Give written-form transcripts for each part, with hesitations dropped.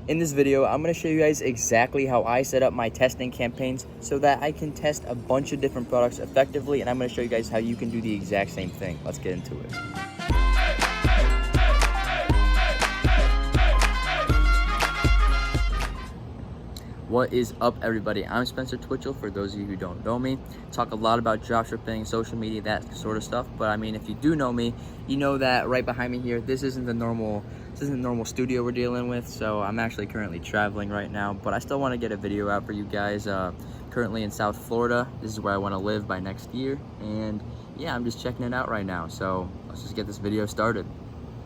In this video, I'm going to show you guys exactly how I set up my testing campaigns so that I can test a bunch of different products effectively, and I'm going to show you guys how you can do the exact same thing. Let's get into it. What is up, everybody? I'm Spencer Twitchell, for those of you who don't know me. Talk a lot about dropshipping, social media, that sort of stuff. But I mean, if you do know me, you know that right behind me here, this isn't the normal studio we're dealing with. So I'm actually currently traveling right now, but I still want to get a video out for you guys. Currently in South Florida. This is where I want to live by next year. And yeah, I'm just checking it out right now. So let's just get this video started.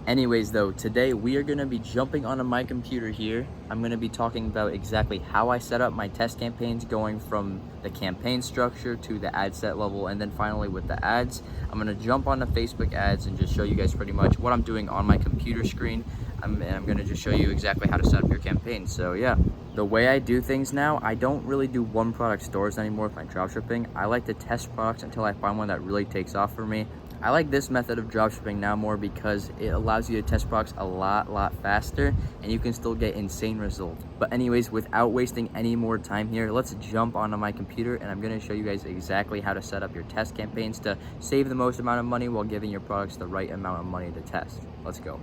Anyways though, today we are going to be jumping onto my computer here. I'm going to be talking about exactly how I set up my test campaigns, going from the campaign structure to the ad set level, and then finally with the ads. I'm going to jump onto Facebook ads and just show you guys pretty much what I'm doing on my computer screen. I'm going to just show you exactly how to set up your campaign. So yeah, the way I do things now, I don't really do one product stores anymore with my dropshipping. I like to test products until I find one that really takes off for me. I like this method of dropshipping now more because it allows you to test products a lot faster, and you can still get insane results. But anyways, without wasting any more time here, let's jump onto my computer and I'm going to show you guys exactly how to set up your test campaigns to save the most amount of money while giving your products the right amount of money to test. Let's go.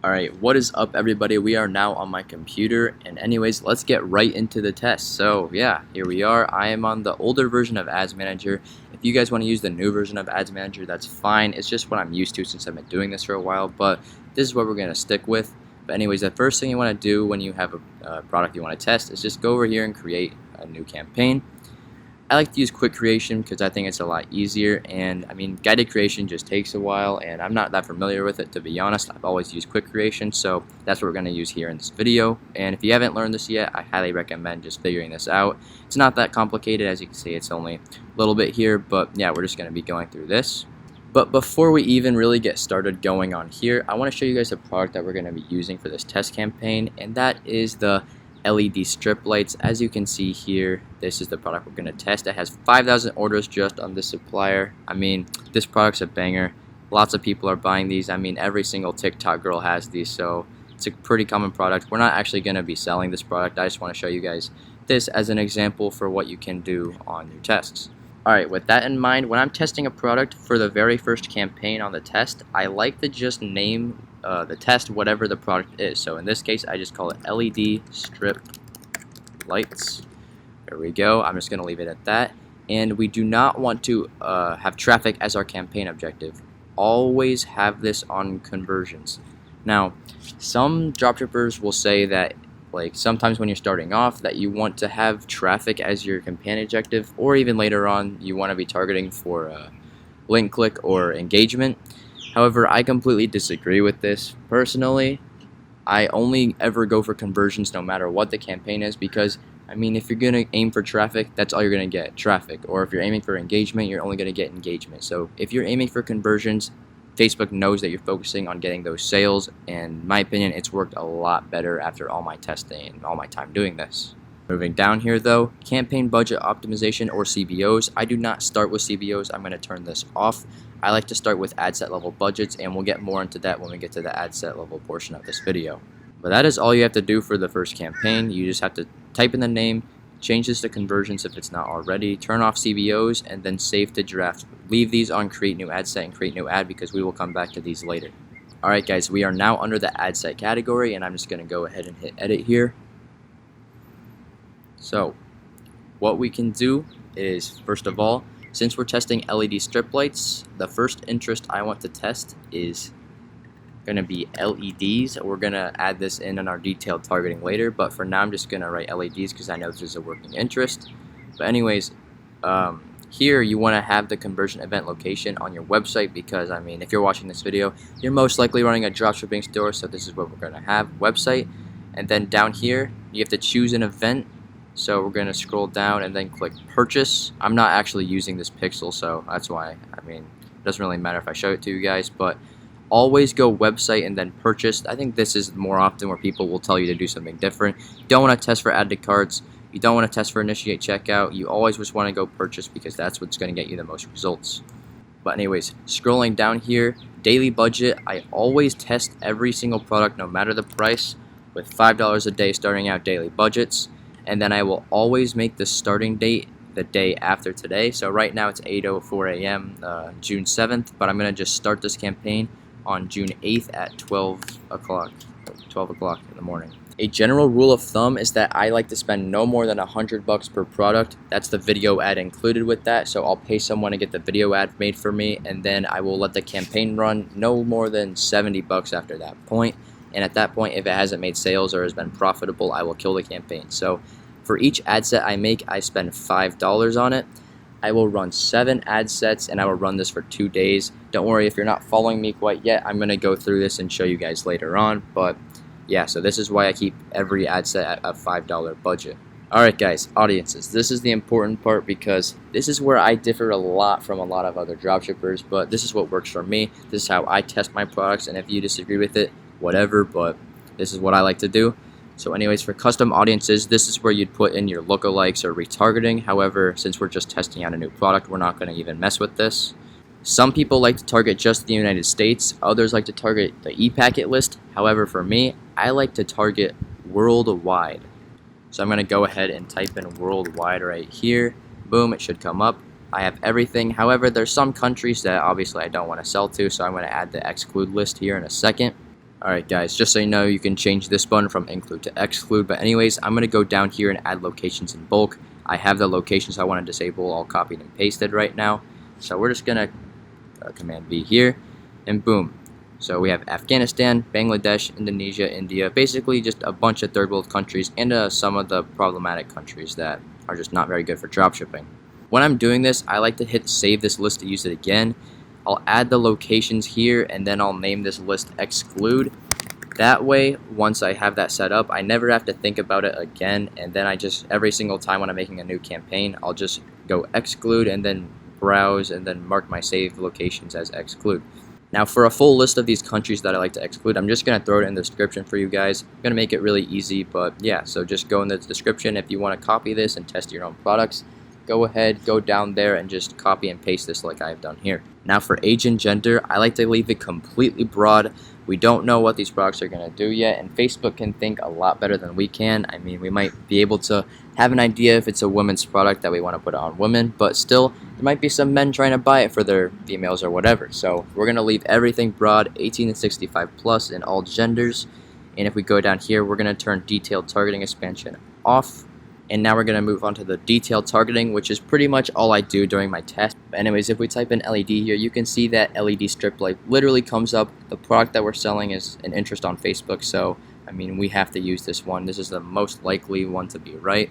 Alright, what is up, everybody? We are now on my computer, and anyways, let's get right into the test. So yeah, here we are. I am on the older version of Ads Manager. If you guys want to use the new version of Ads Manager, that's fine. It's just what I'm used to since I've been doing this for a while, but this is what we're going to stick with. But anyways, the first thing you want to do when you have a product you want to test is just go over here and create a new campaign. I like to use quick creation because I think it's a lot easier, and I mean, guided creation just takes a while and I'm not that familiar with it, to be honest. I've always used quick creation, so that's what we're going to use here in this video. And if you haven't learned this yet, I highly recommend just figuring this out. It's not that complicated. As you can see, it's only a little bit here, but yeah, we're just going to be going through this. But before we even really get started going on here, I want to show you guys the product that we're going to be using for this test campaign, and that is the LED strip lights. As you can see here, this is the product we're going to test. It has 5,000 orders just on this supplier. I mean, this product's a banger. Lots of people are buying these. I mean, every single TikTok girl has these, so it's a pretty common product. We're not actually going to be selling this product. I just want to show you guys this as an example for what you can do on your tests. Alright, with that in mind, when I'm testing a product for the very first campaign on the test, I like to just name the test whatever the product is. So in this case, I just call it LED strip lights. There we go. I'm just going to leave it at that. And we do not want to have traffic as our campaign objective. Always have this on conversions. Now, some dropshippers will say that, like, sometimes when you're starting off, that you want to have traffic as your campaign objective, or even later on you want to be targeting for link click or engagement. However, I completely disagree with this. Personally, I only ever go for conversions no matter what the campaign is, because I mean, if you're going to aim for traffic, that's all you're going to get, traffic. Or if you're aiming for engagement, you're only going to get engagement. So if you're aiming for conversions, Facebook knows that you're focusing on getting those sales, and in my opinion, it's worked a lot better after all my testing and all my time doing this. Moving down here though, campaign budget optimization, or CBOs. I do not start with CBOs. I'm going to turn this off. I like to start with ad set level budgets, and we'll get more into that when we get to the ad set level portion of this video. But that is all you have to do for the first campaign. You just have to type in the name, change this to conversions if it's not already, turn off CBOs, and then save to draft. Leave these on create new ad set and create new ad, because we will come back to these later. Alright guys, we are now under the ad set category, and I'm just going to go ahead and hit edit here. So what we can do is, first of all, since we're testing LED strip lights, the first interest I want to test is going to be LEDs. We're going to add this in our detailed targeting later, but for now I'm just going to write LEDs because I know this is a working interest. But anyways, here you want to have the conversion event location on your website, because I mean, if you're watching this video, you're most likely running a dropshipping store, so this is what we're going to have, website. And then down here you have to choose an event. So we're going to scroll down and then click purchase. I'm not actually using this pixel, so that's why, I mean, it doesn't really matter if I show it to you guys, but always go website and then purchase. I think this is more often where people will tell you to do something different. You don't want to test for add to carts. You don't want to test for initiate checkout. You always just want to go purchase, because that's what's going to get you the most results. But anyways, scrolling down here, daily budget. I always test every single product no matter the price. with $5 a day starting out daily budgets. And then I will always make the starting date the day after today. So right now it's 8:04 a.m. June 7th, but I'm going to just start this campaign on June 8th at 12 o'clock in the morning. A general rule of thumb is that I like to spend no more than $100 per product. That's the video ad included with that. So I'll pay someone to get the video ad made for me, and then I will let the campaign run no more than $70 after that point. And at that point, if it hasn't made sales or has been profitable, I will kill the campaign. So for each ad set I make, I spend $5 on it. I will run 7 ad sets, and I will run this for 2 days. Don't worry if you're not following me quite yet. I'm going to go through this and show you guys later on. But yeah, so this is why I keep every ad set at a $5 budget. Alright guys, audiences, this is the important part because this is where I differ a lot from a lot of other dropshippers, but this is what works for me. This is how I test my products, and if you disagree with it, whatever, but this is what I like to do. So anyways, for custom audiences, this is where you'd put in your lookalikes or retargeting. However, since we're just testing out a new product, we're not going to even mess with this. Some people like to target just the United States. Others like to target the e-packet list. However, for me, I like to target worldwide. So I'm going to go ahead and type in worldwide right here. Boom, it should come up. I have everything. However, there's some countries that obviously I don't want to sell to, so I'm going to add the exclude list here in a second. Alright guys, just so you know, you can change this button from include to exclude, but anyways, I'm going to go down here and add locations in bulk. I have the locations I want to disable all copied and pasted right now. So we're just going to Command V here, and boom. So we have Afghanistan, Bangladesh, Indonesia, India, basically just a bunch of third world countries and some of the problematic countries that are just not very good for dropshipping. When I'm doing this, I like to hit save this list to use it again. I'll add the locations here, and then I'll name this list exclude. That way, once I have that set up, I never have to think about it again, and then I just, every single time when I'm making a new campaign, I'll just go exclude and then browse and then mark my saved locations as exclude. Now for a full list of these countries that I like to exclude, I'm just going to throw it in the description for you guys. I'm going to make it really easy, but yeah, so just go in the description if you want to copy this and test your own products. Go ahead, go down there and just copy and paste this like I've done here. Now for age and gender, I like to leave it completely broad. We don't know what these products are going to do yet, and Facebook can think a lot better than we can. I mean, we might be able to have an idea if it's a women's product that we want to put on women, but still, there might be some men trying to buy it for their females or whatever. So we're going to leave everything broad, 18 to 65 plus in all genders. And if we go down here, we're going to turn detailed targeting expansion off. And now we're going to move on to the detailed targeting, which is pretty much all I do during my test. But anyways, if we type in LED here, you can see that LED strip light literally comes up. The product that we're selling is an interest on Facebook, so I mean, we have to use this one. This is the most likely one to be right.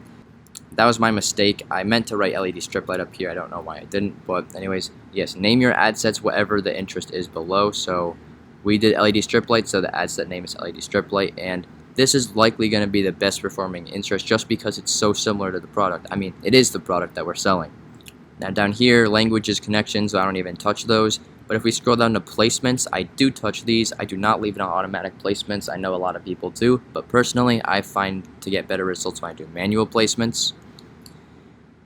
That was my mistake. I meant to write LED strip light up here. I don't know why I didn't, but anyways, yes, name your ad sets whatever the interest is below. So we did LED strip light, so the ad set name is LED strip light, and this is likely going to be the best performing interest just because it's so similar to the product. I mean, it is the product that we're selling. Now down here, languages, connections, I don't even touch those. But if we scroll down to placements, I do touch these. I do not leave it on automatic placements. I know a lot of people do, but personally, I find to get better results when I do manual placements.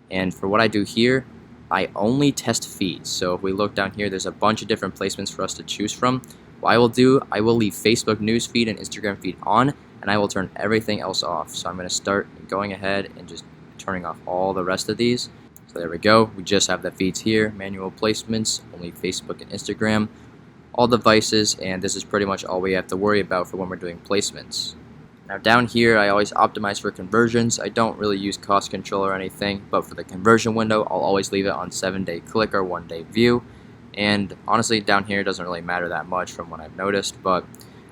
And for what I do here, I only test feeds. So if we look down here, there's a bunch of different placements for us to choose from. What I will do, I will leave Facebook news feed and Instagram feed on, and I will turn everything else off. So I'm going to start going ahead and just turning off all the rest of these. So there we go. We just have the feeds here, manual placements, only Facebook and Instagram, all devices, and this is pretty much all we have to worry about for when we're doing placements. Now down here, I always optimize for conversions. I don't really use cost control or anything, but for the conversion window, I'll always leave it on 7-day click or 1-day view. And honestly, down here, it doesn't really matter that much from what I've noticed, but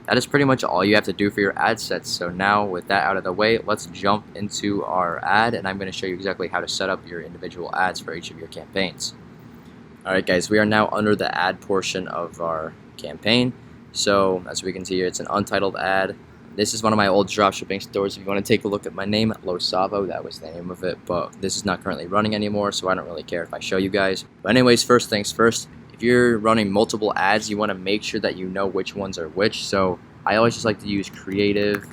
that is pretty much all you have to do for your ad sets. So now with that out of the way, let's jump into our ad, and I'm going to show you exactly how to set up your individual ads for each of your campaigns. Alright guys, we are now under the ad portion of our campaign. So as we can see here, it's an untitled ad. This is one of my old dropshipping stores. If you want to take a look at my name, Losavo, that was the name of it, but this is not currently running anymore, so I don't really care if I show you guys. But anyways, first things first, if you're running multiple ads, you want to make sure that you know which ones are which. So I always just like to use creative,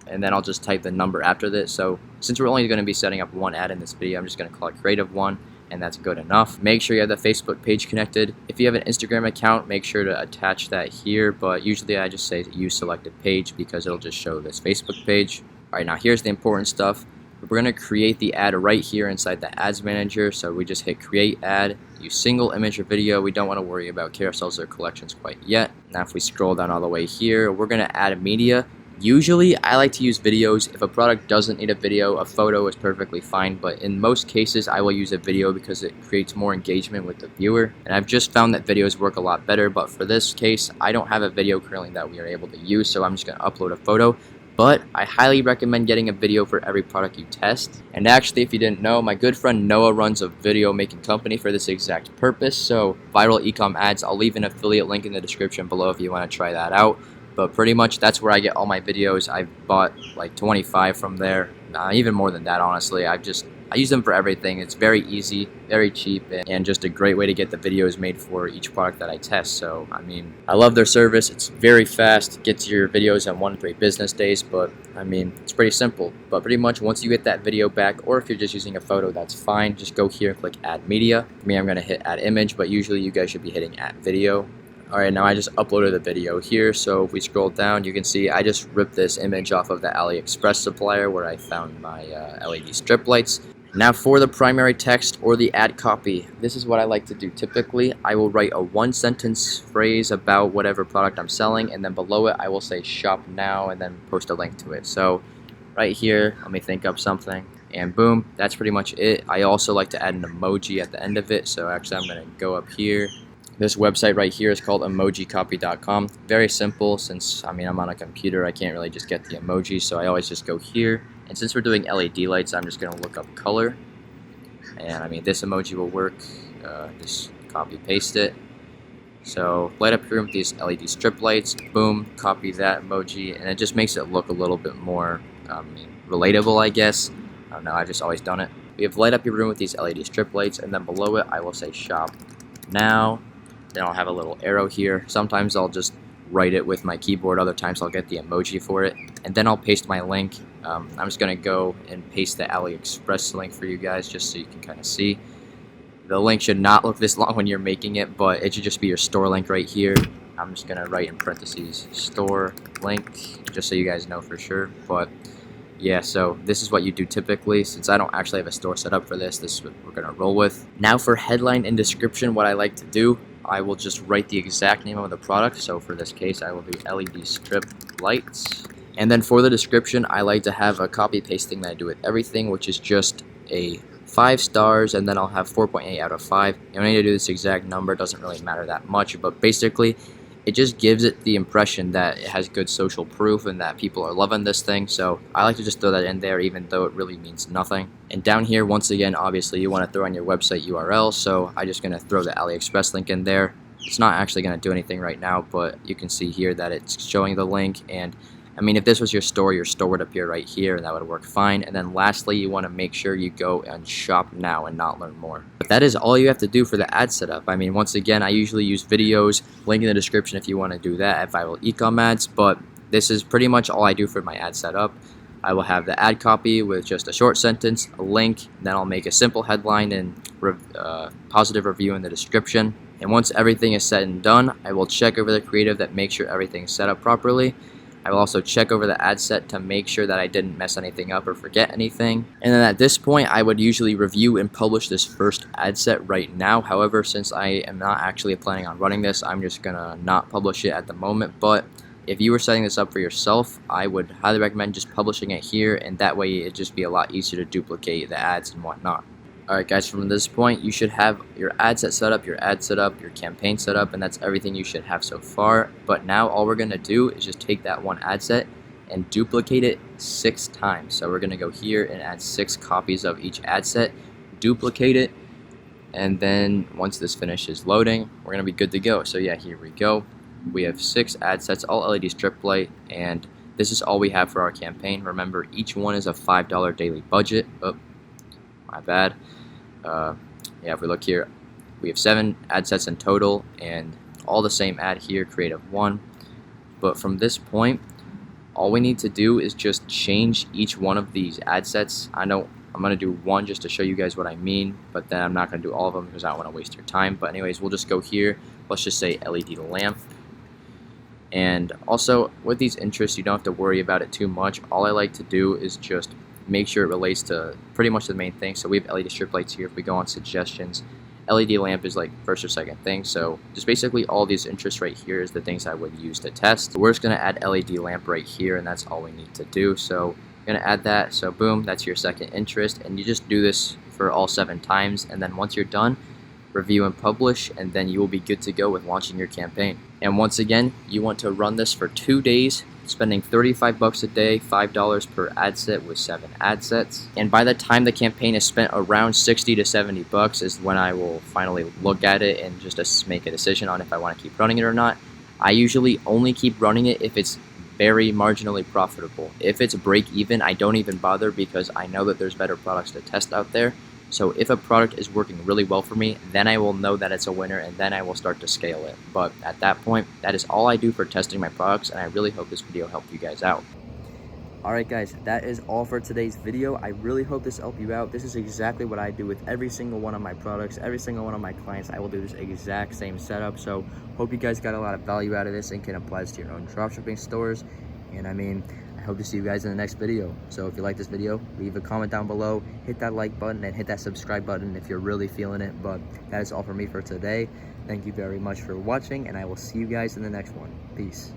and then I'll just type the number after this. So since we're only going to be setting up one ad in this video, I'm just going to call it creative 1, and that's good enough. Make sure you have the Facebook page connected. If you have an Instagram account, make sure to attach that here, but usually I just say use selected page because it'll just show this Facebook page. Alright, now here's the important stuff. We're going to create the ad right here inside the ads manager, so we just hit create ad, use single image or video. We don't want to worry about carousels or collections quite yet. Now if we scroll down all the way here, we're going to add media. Usually I like to use videos. If a product doesn't need a video, a photo is perfectly fine, but in most cases I will use a video because it creates more engagement with the viewer, and I've just found that videos work a lot better. But for this case, I don't have a video currently that we are able to use, so I'm just going to upload a photo. But I highly recommend getting a video for every product you test. And actually, if you didn't know, my good friend Noah runs a video making company for this exact purpose. So viral ecom ads, I'll leave an affiliate link in the description below if you want to try that out. But pretty much that's where I get all my videos. I've bought like 25 from there, even more than that honestly. I use them for everything. It's very easy, very cheap, and just a great way to get the videos made for each product that I test. So, I mean, I love their service. It's very fast, gets your videos in 1 to 3 business days, but I mean, it's pretty simple. But pretty much once you get that video back, or if you're just using a photo, that's fine. Just go here and click add media. For me, I'm gonna hit add image, but usually you guys should be hitting add video. Alright, now I just uploaded the video here, so if we scroll down, you can see I just ripped this image off of the AliExpress supplier where I found my LED strip lights. Now for the primary text or the ad copy, this is what I like to do. Typically, I will write a 1-sentence phrase about whatever product I'm selling, and then below it I will say shop now and then post a link to it. So right here, let me think up something, and boom, that's pretty much it. I also like to add an emoji at the end of it, so actually I'm going to go up here. This website right here is called emojicopy.com. Very simple, since I'm on a computer, I can't really just get the emoji, so I always just go here. And since we're doing LED lights, I'm just going to look up color. And this emoji will work. Just copy paste it. So light up your room with these LED strip lights. Boom, copy that emoji, and it just makes it look a little bit more relatable, I guess. I don't know, I've just always done it. We have light up your room with these LED strip lights, and then below it I will say shop now. Then I'll have a little arrow here. Sometimes I'll just write it with my keyboard, other times I'll get the emoji for it, and then I'll paste my link. I'm just going to go and paste the AliExpress link for you guys just so you can kind of see. The link should not look this long when you're making it, but it should just be your store link right here. I'm just going to write in parentheses store link just so you guys know for sure. But yeah, so this is what you do typically. Since I don't actually have a store set up for this, this is what we're going to roll with. Now for headline and description, what I like to do, I will just write the exact name of the product. So for this case, I will do LED strip lights. And then for the description, I like to have a copy paste thing that I do with everything, which is just a 5 stars, and then I'll have 4.8 out of 5. You don't need to do this exact number, it doesn't really matter that much, but basically it just gives it the impression that it has good social proof and that people are loving this thing. So I like to just throw that in there even though it really means nothing. And down here, once again, obviously you want to throw in your website URL, so I'm just going to throw the AliExpress link in there. It's not actually going to do anything right now, but you can see here that it's showing the link. And if this was your store would appear right here, and that would work fine. And then lastly, you want to make sure you go and shop now and not learn more. But that is all you have to do for the ad setup. Once again, I usually use videos, link in the description if you want to do that at Viral Ecom Ads, but this is pretty much all I do for my ad setup. I will have the ad copy with just a short sentence, a link, then I'll make a simple headline and positive review in the description. And once everything is said and done, I will check over the creative that makes sure everything's set up properly. I will also check over the ad set to make sure that I didn't mess anything up or forget anything. And then at this point, I would usually review and publish this first ad set right now. However, since I am not actually planning on running this, I'm just gonna not publish it at the moment. But if you were setting this up for yourself, I would highly recommend just publishing it here, and that way it'd just be a lot easier to duplicate the ads and whatnot. Alright guys, from this point, you should have your ad set set up, your ad set up, your campaign set up, and that's everything you should have so far. But now all we're going to do is just take that one ad set and duplicate it 6 times. So we're going to go here and add 6 copies of each ad set, duplicate it, and then once this finishes loading, we're going to be good to go. So yeah, here we go. We have 6 ad sets, all LED strip light, and this is all we have for our campaign. Remember, each one is a $5 daily budget. Oh, my bad. Yeah, if we look here, we have 7 ad sets in total, and all the same ad here, creative 1. But from this point, all we need to do is just change each one of these ad sets. I don't I'm going to do one just to show you guys what I mean, but then I'm not going to do all of them because I don't want to waste your time. But anyways, we'll just go here. Let's just say LED lamp. And also, with these interests, you don't have to worry about it too much. All I like to do is just make sure it relates to pretty much the main thing. So we have LED strip lights here. If we go on suggestions, LED lamp is like first or second thing. So just basically all these interests right here is the things I would use to test. We're just going to add LED lamp right here, and that's all we need to do. So I'm going to add that. So boom, that's your second interest. And you just do this for all 7 times. And then once you're done, review and publish, and then you will be good to go with launching your campaign. And once again, you want to run this for 2 days, spending $35 a day, $5 per ad set with 7 ad sets. And by the time the campaign is spent, around 60 to 70 bucks is when I will finally look at it and just make a decision on if I want to keep running it or not. I usually only keep running it if it's very marginally profitable. If it's break even, I don't even bother because I know that there's better products to test out there. So if a product is working really well for me, then I will know that it's a winner, and then I will start to scale it. But at that point, that is all I do for testing my products, and I really hope this video helped you guys out. Alright guys, that is all for today's video. I really hope this helped you out. This is exactly what I do with every single one of my products, every single one of my clients. I will do this exact same setup. So hope you guys got a lot of value out of this and can apply this to your own dropshipping stores. And I mean, I hope to see you guys in the next video. So if you like this video, leave a comment down below, hit that like button, and hit that subscribe button if you're really feeling it. But that is all for me for today. Thank you very much for watching, and I will see you guys in the next one. Peace.